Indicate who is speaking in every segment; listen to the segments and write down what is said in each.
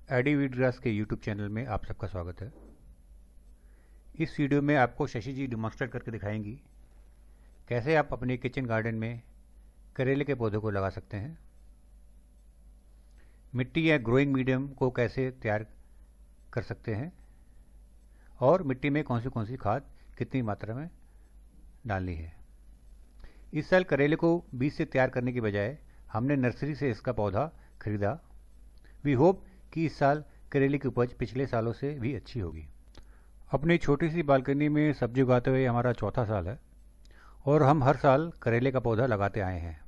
Speaker 1: AD wheatgrass के YouTube channel में आप सबका स्वागत है। इस वीडियो में आपको शशि जी डिमॉन्स्ट्रेट करके दिखाएंगी कैसे आप अपने किचन गार्डन में करेले के पौधों को लगा सकते हैं, मिट्टी या ग्रोइंग मीडियम को कैसे तैयार कर सकते हैं और मिट्टी में कौन सी खाद कितनी मात्रा में डालनी है। इस साल करेले को बीज से तैयार करने की बजाय हमने नर्सरी से इसका पौधा खरीदा। वी होप कि इस साल करेले की उपज पिछले सालों से भी अच्छी होगी। अपनी छोटी सी बालकनी में सब्जी उगाते हुए हमारा चौथा साल है और हम हर साल करेले का पौधा लगाते आए हैं।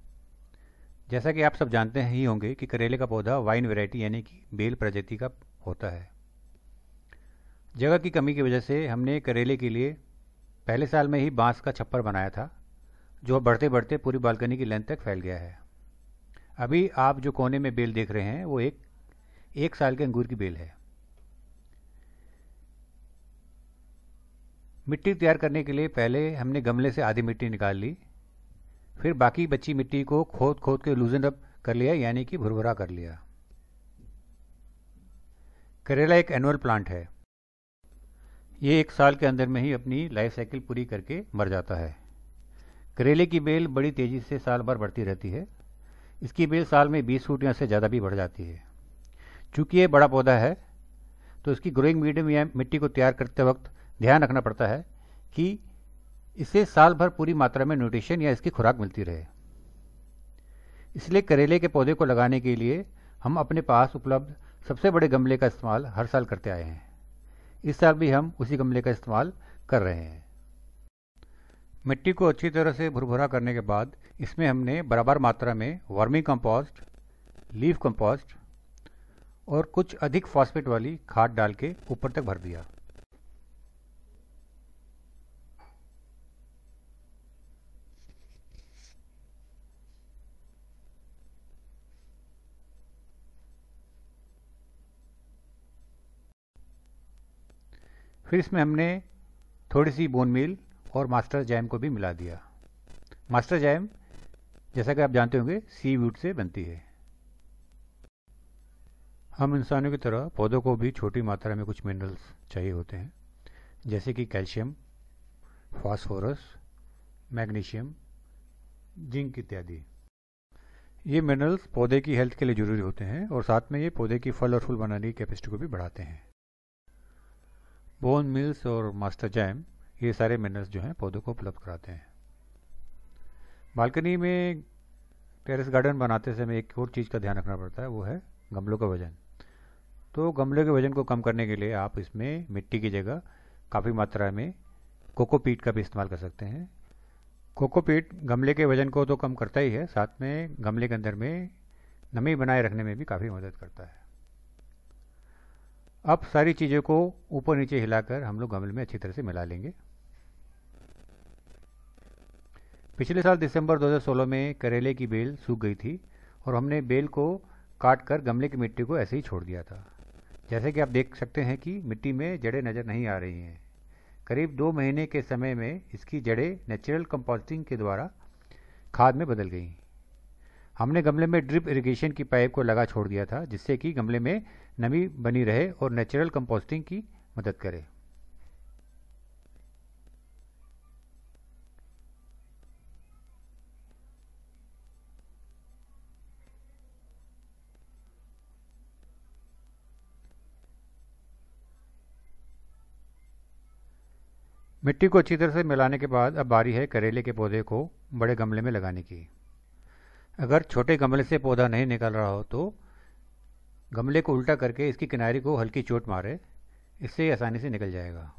Speaker 1: जैसा कि आप सब जानते ही होंगे कि करेले का पौधा वाइन वैरायटी यानी कि बेल प्रजाति का होता है। जगह की कमी की वजह से हमने करेले के लिए पहले साल में ही बांस का छप्पर बनाया था, जो बढ़ते बढ़ते पूरी बालकनी की लेंथ तक फैल गया है। अभी आप जो कोने में बेल देख रहे हैं वो एक साल के अंगूर की बेल है। मिट्टी तैयार करने के लिए पहले हमने गमले से आधी मिट्टी निकाल ली, फिर बाकी बची मिट्टी को खोद खोद के लूजन अप कर लिया, यानी कि भुरभुरा कर लिया। करेला एक एनुअल प्लांट है। ये एक साल के अंदर में ही अपनी लाइफ साइकिल पूरी करके मर जाता है। करेले की बेल बड़ी तेजी से साल भर बढ़ती रहती है। इसकी बेल साल में 20 फुट या से ज़्यादा भी बढ़ जाती है। चूँकि ये बड़ा पौधा है तो इसकी ग्रोइंग मीडियम या मिट्टी को तैयार करते वक्त ध्यान रखना पड़ता है कि इसे साल भर पूरी मात्रा में न्यूट्रिशन या इसकी खुराक मिलती रहे। इसलिए करेले के पौधे को लगाने के लिए हम अपने पास उपलब्ध सबसे बड़े गमले का इस्तेमाल हर साल करते आए हैं। इस साल भी हम उसी गमले का इस्तेमाल कर रहे हैं। मिट्टी को अच्छी तरह से भुरभुरा करने के बाद इसमें हमने बराबर मात्रा में वर्मी कंपोस्ट, लीफ कंपोस्ट और कुछ अधिक फॉस्फेट वाली खाद डाल के ऊपर तक भर दिया। फिर इसमें हमने थोड़ी सी बोन मील और मास्टर जैम को भी मिला दिया। मास्टर जैम जैसा कि आप जानते होंगे सीवुड से बनती है। हम इंसानों की तरह पौधों को भी छोटी मात्रा में कुछ मिनरल्स चाहिए होते हैं, जैसे कि कैल्शियम, फास्फोरस, मैग्नीशियम, जिंक इत्यादि। ये मिनरल्स पौधे की हेल्थ के लिए जरूरी होते हैं और साथ में ये पौधे की फल और फूल बनाने की कैपेसिटी को भी बढ़ाते हैं। बोन मिल्स और मास्टर जैम ये सारे मिनरल्स जो हैं पौधों को उपलब्ध कराते हैं। बालकनी में टेरेस गार्डन बनाते समय एक और चीज़ का ध्यान रखना पड़ता है, वो है गमलों का वजन। तो गमले के वजन को कम करने के लिए आप इसमें मिट्टी की जगह काफ़ी मात्रा में कोकोपीट का भी इस्तेमाल कर सकते हैं। कोकोपीट गमले के वजन को तो कम करता ही है, साथ में गमले के अंदर में नमी बनाए रखने में भी काफ़ी मदद करता है। अब सारी चीज़ों को ऊपर नीचे हिलाकर हम लोग गमले में अच्छी तरह से मिला लेंगे। पिछले साल दिसंबर 2016 में करेले की बेल सूख गई थी और हमने बेल को काट कर गमले की मिट्टी को ऐसे ही छोड़ दिया था। जैसे कि आप देख सकते हैं कि मिट्टी में जड़ें नज़र नहीं आ रही हैं। करीब 2 महीने के समय में इसकी जड़ें नेचुरल कंपोस्टिंग के द्वारा खाद में बदल गई। हमने गमले में ड्रिप इरिगेशन की पाइप को लगा छोड़ दिया था, जिससे कि गमले में नमी बनी रहे और नेचुरल कंपोस्टिंग की मदद करे। मिट्टी को अच्छी तरह से मिलाने के बाद अब बारी है करेले के पौधे को बड़े गमले में लगाने की। अगर छोटे गमले से पौधा नहीं निकल रहा हो तो गमले को उल्टा करके इसकी किनारे को हल्की चोट मारे, इससे आसानी से निकल जाएगा।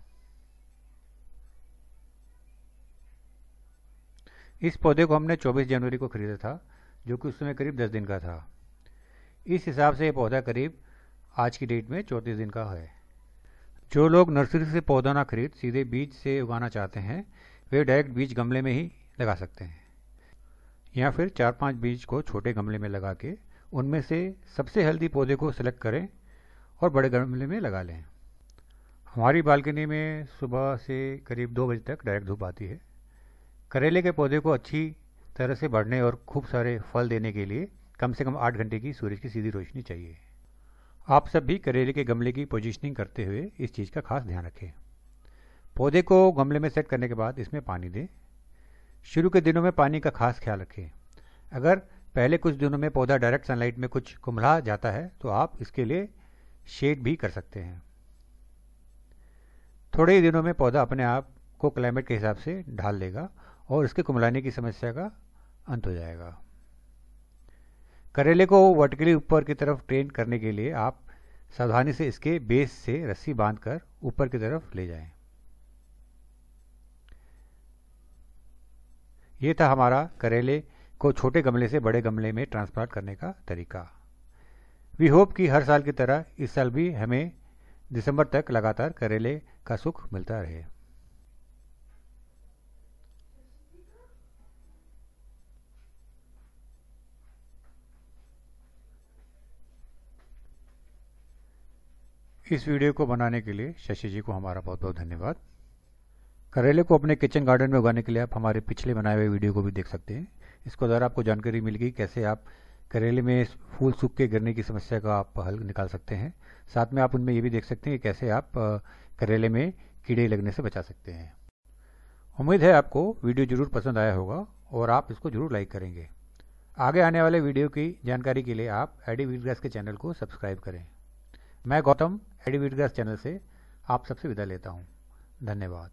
Speaker 1: इस पौधे को हमने 24 जनवरी को खरीदा था, जो कि उस समय करीब 10 दिन का था। इस हिसाब से ये पौधा करीब आज की डेट में 34 दिन का है। जो लोग नर्सरी से पौधा ना खरीद सीधे बीज से उगाना चाहते हैं, वे डायरेक्ट बीज गमले में ही लगा सकते हैं, या फिर 4-5 बीज को छोटे गमले में लगा के उनमें से सबसे हेल्दी पौधे को सिलेक्ट करें और बड़े गमले में लगा लें। हमारी बालकनी में सुबह से करीब 2 बजे तक डायरेक्ट धूप आती है। करेले के पौधे को अच्छी तरह से बढ़ने और खूब सारे फल देने के लिए कम से कम 8 घंटे की सूरज की सीधी रोशनी चाहिए। आप सब भी करेले के गमले की पोजीशनिंग करते हुए इस चीज़ का खास ध्यान रखें। पौधे को गमले में सेट करने के बाद इसमें पानी दें। शुरू के दिनों में पानी का खास ख्याल रखें। अगर पहले कुछ दिनों में पौधा डायरेक्ट सनलाइट में कुछ कुम्हला जाता है तो आप इसके लिए शेड भी कर सकते हैं। थोड़े ही दिनों में पौधा अपने आप को क्लाइमेट के हिसाब से ढाल लेगा और इसके कुम्हलाने की समस्या का अंत हो जाएगा। करेले को वर्टिकली ऊपर की तरफ ट्रेन करने के लिए आप सावधानी से इसके बेस से रस्सी बांधकर ऊपर की तरफ ले जाएं। ये था हमारा करेले को छोटे गमले से बड़े गमले में ट्रांसप्लांट करने का तरीका। वी होप कि हर साल की तरह इस साल भी हमें दिसंबर तक लगातार करेले का सुख मिलता रहे। इस वीडियो को बनाने के लिए शशि जी को हमारा बहुत बहुत धन्यवाद। करेले को अपने किचन गार्डन में उगाने के लिए आप हमारे पिछले बनाए हुए वीडियो को भी देख सकते हैं। इसके द्वारा आपको जानकारी मिल गई कैसे आप करेले में फूल सूख के गिरने की समस्या का आप हल निकाल सकते हैं। साथ में आप उनमें ये भी देख सकते हैं कि कैसे आप करेले में कीड़े लगने से बचा सकते हैं। उम्मीद है आपको वीडियो जरूर पसंद आया होगा और आप इसको जरूर लाइक करेंगे। आगे आने वाले वीडियो की जानकारी के लिए आप एडी वीटग्रास के चैनल को सब्सक्राइब करें। मैं गौतम एडी वीटग्रास चैनल से आप सबसे विदा लेता हूँ। धन्यवाद।